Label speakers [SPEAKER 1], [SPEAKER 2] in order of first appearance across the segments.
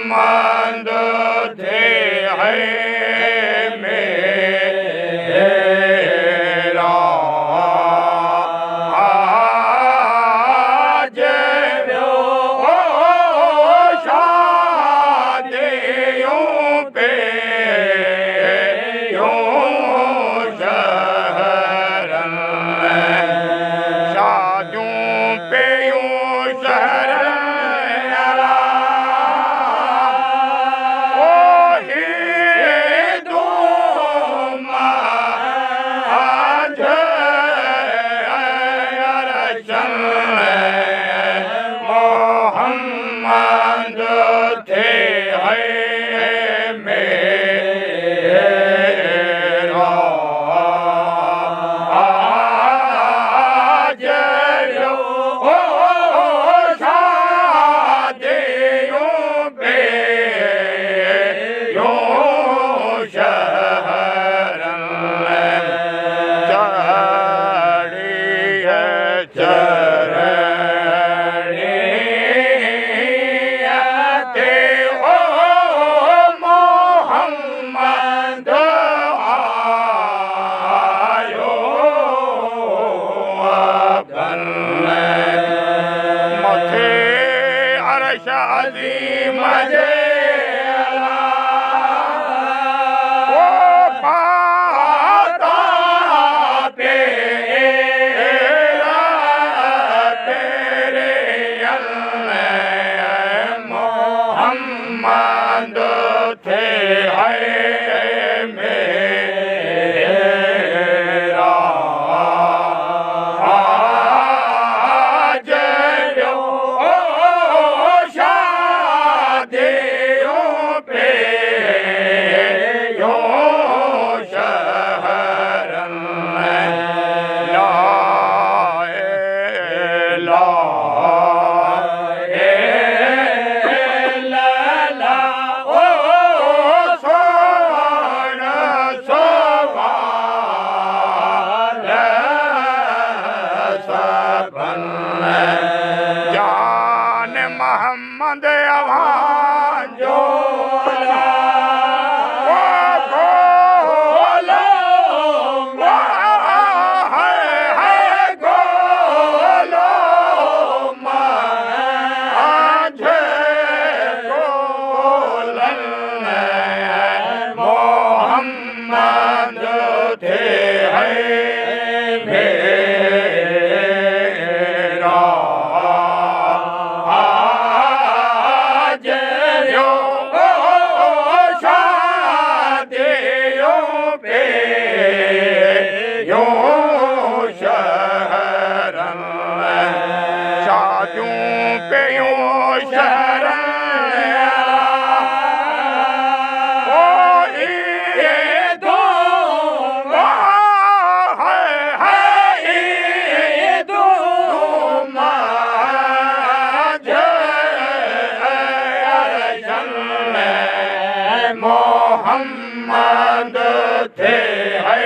[SPEAKER 1] मोहम्मद थे है मेरा आज यो शादियों पे यूं शहरन शादियों पे यूं शहरन मोहम्मद थे है मेरा आज यो शादियों पे यूं शहरन चढ़ी है अज़ीम जे वो पाता तेरा तेरे अल्लाह मोहम्मद थे है मेरा आज यो जान मोहम्मद अवां जो मोहम्मद थे है मेरा आज यो शादियों पे यूं शहरन शादियों पे यूं शहरन मोहम्मद थे है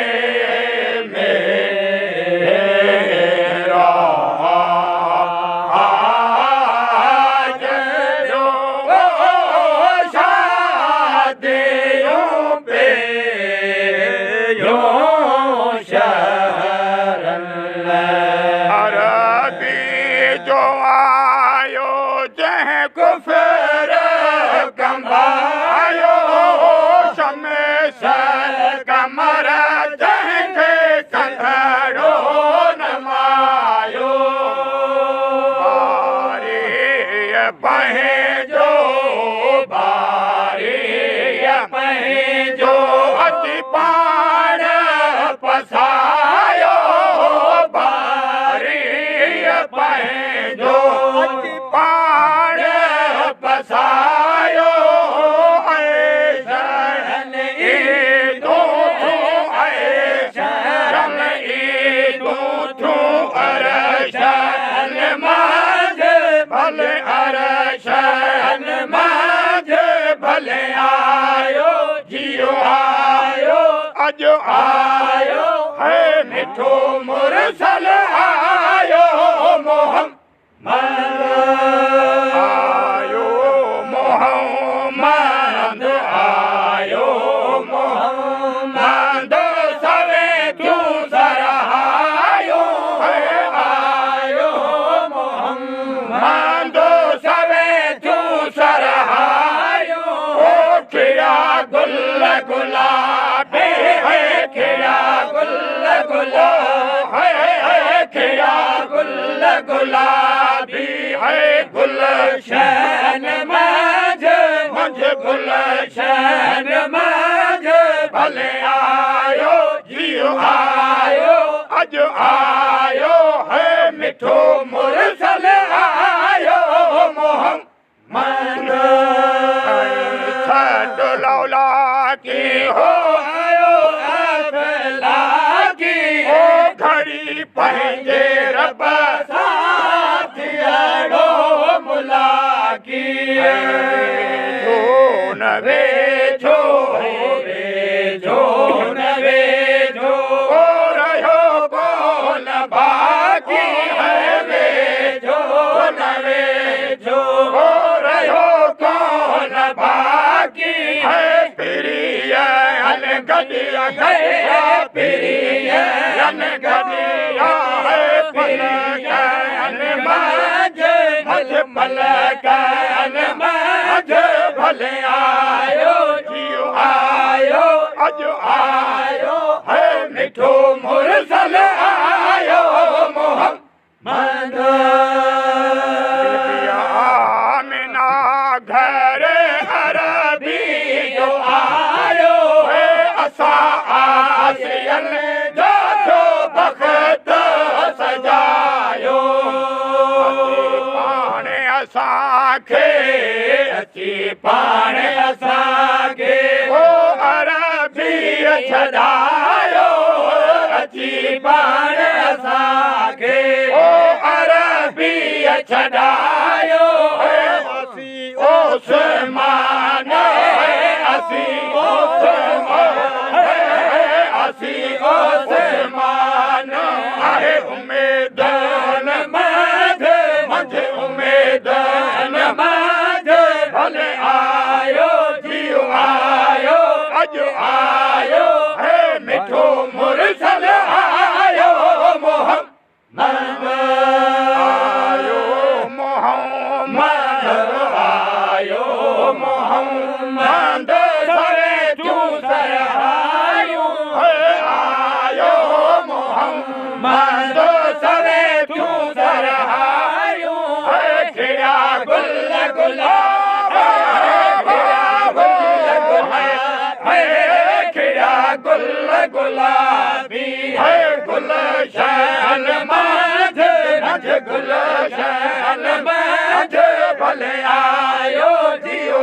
[SPEAKER 1] मेरा आज यो शादियों पे यूं शहरन अरबी जो आयो जह कुफर कंबायो कमर जंहिंखे कंधड़ो नमायो पंहिंजो अची पाण पसायो पंहिंजो अची पाण पसायो भले अरशन मांझ भले आयो जियो आयो अज आयो है मिठो मुरसल आयो मोहम्मद आयो मोहम्मद गुलाबी है गुलशन मंझ गुलशन मंझ भले आयो जियो आयो अज आयो है मिठो मुरसल आयो मोहम्मद छठ लौला की हो आयो अफला की ओ घड़ी पंहिंजे रब साथ अड़ो मुला की जो न वेझो वेझो न वेझो रहियो कोन बाकी है वेझो न वेझो रहियो कोन बाकी है प्रियन गदिया गया प्रियन गदिया है पलकन माज पलकन माज भले आयो जियो आयो अज आयो है मिठो मुरसल आयो मोहम्मद आमिना घर अरबी जो आयो है असा आसियन जो बख़्त सजायो पाणे असांखे अची पाणे असांखे ओ अरबी छॾायो अची पाणे असांखे ओ अरबी छॾायो असी ओसमान असी ओसमान आहे उमेदन मंझ उमेदन मंझ भले आयो जियो आयो अज आयो है मिठो मुरसल आयो मोहम्मद आयो मोहम्मद आयो मोहम्मद सरे तू सरहायो आयो मोहम्मद सरे तू सरहायो खिड़ा गुल गुलाब खिड़ा गुल गुलाबी है गुलशन मंझ गुलशन मंझ भले आयो जियो